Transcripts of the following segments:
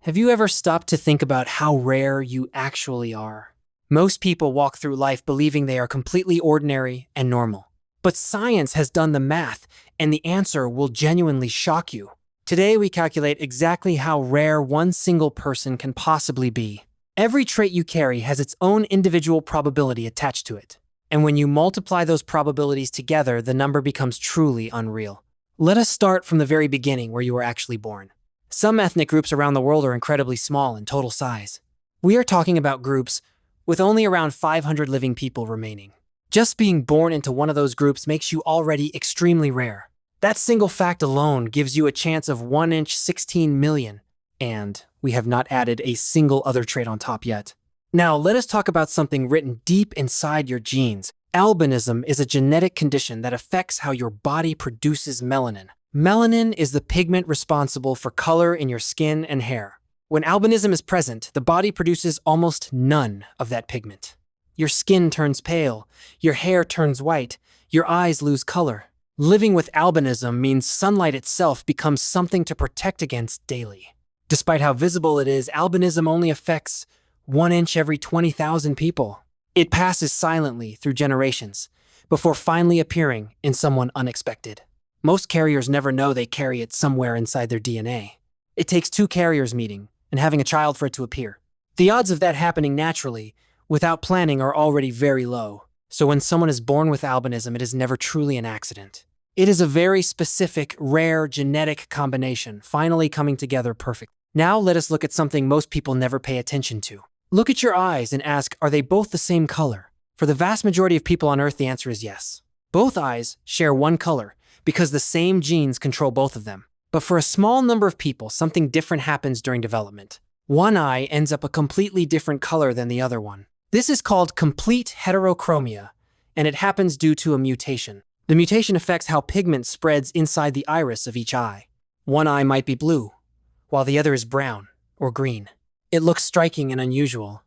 Have you ever stopped to think about how rare you actually are? Most people walk through life believing they are completely ordinary and normal. But science has done the math, and the answer will genuinely shock you. Today, we calculate exactly how rare one single person can possibly be. Every trait you carry has its own individual probability attached to it. And when you multiply those probabilities together, the number becomes truly unreal. Let us start from the very beginning, where you were actually born. Some ethnic groups around the world are incredibly small in total size. We are talking about groups with only around 500 living people remaining. Just being born into one of those groups makes you already extremely rare. That single fact alone gives you a chance of 1 inch 16 million, and we have not added a single other trait on top yet. Now, let us talk about something written deep inside your genes. Albinism is a genetic condition that affects how your body produces melanin. Melanin is the pigment responsible for color in your skin and hair. When albinism is present, the body produces almost none of that pigment. Your skin turns pale, your hair turns white, your eyes lose color. Living with albinism means sunlight itself becomes something to protect against daily. Despite how visible it is, albinism only affects 1 inch every 20,000 people. It passes silently through generations before finally appearing in someone unexpected. Most carriers never know they carry it somewhere inside their DNA. It takes 2 carriers meeting and having a child for it to appear. The odds of that happening naturally, without planning, are already very low. So when someone is born with albinism, it is never truly an accident. It is a very specific, rare genetic combination, finally coming together perfect. Now let us look at something most people never pay attention to. Look at your eyes and ask, are they both the same color? For the vast majority of people on Earth, the answer is yes. Both eyes share one color, because the same genes control both of them. But for a small number of people, something different happens during development. One eye ends up a completely different color than the other one. This is called complete heterochromia, and it happens due to a mutation. The mutation affects how pigment spreads inside the iris of each eye. One eye might be blue, while the other is brown or green. It looks striking and unusual,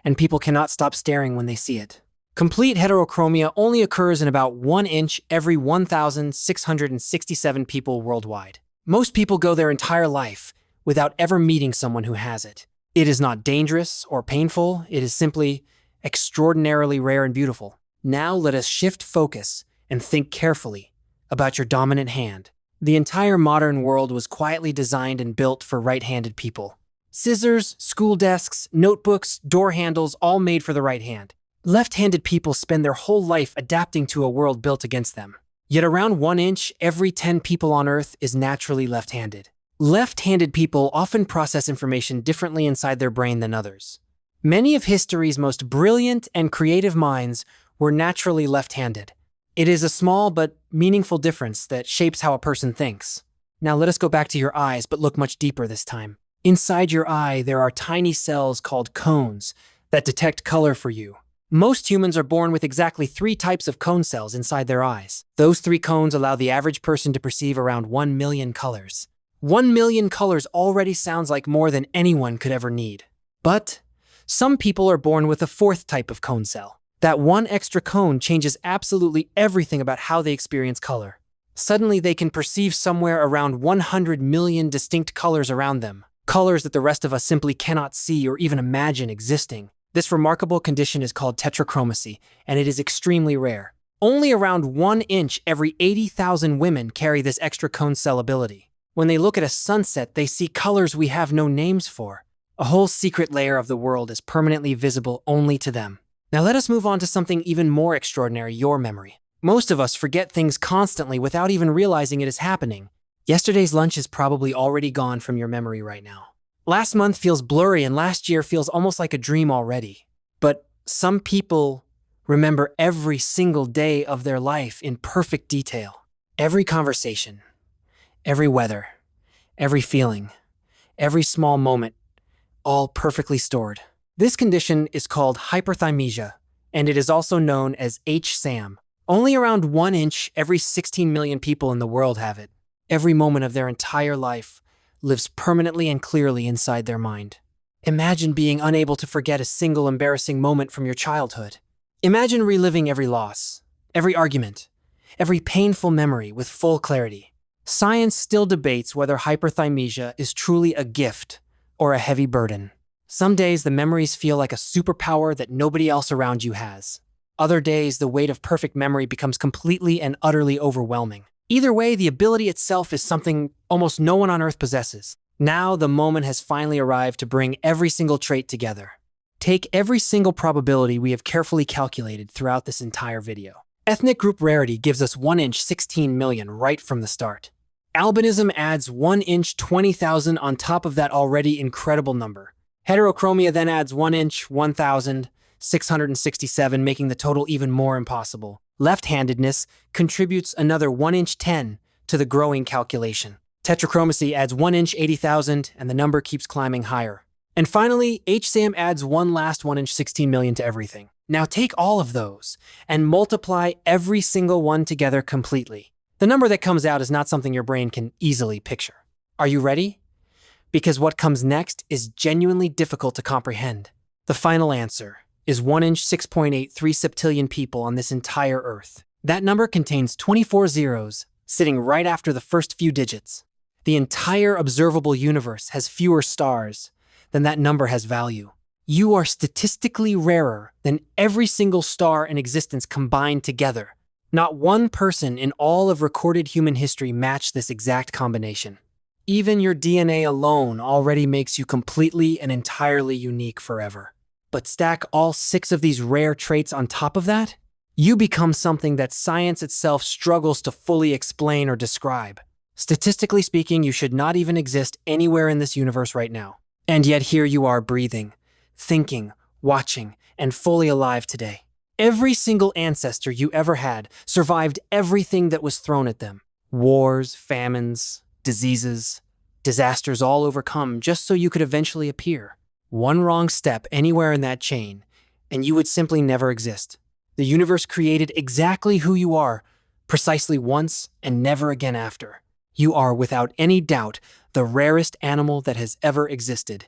and people cannot stop staring when they see it. Complete heterochromia only occurs in about 1 inch every 1,667 people worldwide. Most people go their entire life without ever meeting someone who has it. It is not dangerous or painful, it is simply extraordinarily rare and beautiful. Now let us shift focus and think carefully about your dominant hand. The entire modern world was quietly designed and built for right-handed people. Scissors, school desks, notebooks, door handles, all made for the right hand. Left-handed people spend their whole life adapting to a world built against them. Yet around 1 inch every 10 people on Earth is naturally left-handed. Left-handed people often process information differently inside their brain than others. Many of history's most brilliant and creative minds were naturally left-handed. It is a small but meaningful difference that shapes how a person thinks. Now let us go back to your eyes, but look much deeper this time. Inside your eye, there are tiny cells called cones that detect color for you. Most humans are born with exactly 3 types of cone cells inside their eyes. Those 3 cones allow the average person to perceive around 1 million colors. 1 million colors already sounds like more than anyone could ever need. But some people are born with a 4th type of cone cell. That one extra cone changes absolutely everything about how they experience color. Suddenly, they can perceive somewhere around 100 million distinct colors around them. Colors that the rest of us simply cannot see or even imagine existing. This remarkable condition is called tetrachromacy, and it is extremely rare. Only around 1 inch every 80,000 women carry this extra cone cell ability. When they look at a sunset, they see colors we have no names for. A whole secret layer of the world is permanently visible only to them. Now let us move on to something even more extraordinary, your memory. Most of us forget things constantly without even realizing it is happening. Yesterday's lunch is probably already gone from your memory right now. Last month feels blurry and last year feels almost like a dream already. But some people remember every single day of their life in perfect detail. Every conversation, every weather, every feeling, every small moment, all perfectly stored. This condition is called hyperthymesia, and it is also known as HSAM. Only around 1 inch every 16 million people in the world have it. Every moment of their entire life lives permanently and clearly inside their mind. Imagine being unable to forget a single embarrassing moment from your childhood. Imagine reliving every loss, every argument, every painful memory with full clarity. Science still debates whether hyperthymesia is truly a gift or a heavy burden. Some days the memories feel like a superpower that nobody else around you has. Other days the weight of perfect memory becomes completely and utterly overwhelming. Either way, the ability itself is something almost no one on Earth possesses. Now the moment has finally arrived to bring every single trait together. Take every single probability we have carefully calculated throughout this entire video. Ethnic group rarity gives us 1 inch 16 million right from the start. Albinism adds 1 inch 20,000 on top of that already incredible number. Heterochromia then adds 1 inch 1,667, making the total even more impossible. Left-handedness contributes another 1 inch 10 to the growing calculation. Tetrachromacy adds 1 inch 80,000, and the number keeps climbing higher. And finally, HSAM adds one last 1 inch 16 million to everything. Now take all of those and multiply every single one together completely. The number that comes out is not something your brain can easily picture. Are you ready? Because what comes next is genuinely difficult to comprehend. The final answer is 1 inch 6.83 septillion people on this entire Earth. That number contains 24 zeros, sitting right after the first few digits. The entire observable universe has fewer stars than that number has value. You are statistically rarer than every single star in existence combined together. Not one person in all of recorded human history matched this exact combination. Even your DNA alone already makes you completely and entirely unique forever. But stack all 6 of these rare traits on top of that, you become something that science itself struggles to fully explain or describe. Statistically speaking, you should not even exist anywhere in this universe right now. And yet here you are breathing, thinking, watching, and fully alive today. Every single ancestor you ever had survived everything that was thrown at them. Wars, famines, diseases, disasters all overcome just so you could eventually appear. One wrong step anywhere in that chain, and you would simply never exist. The universe created exactly who you are, precisely once and never again after. You are, without any doubt, the rarest animal that has ever existed.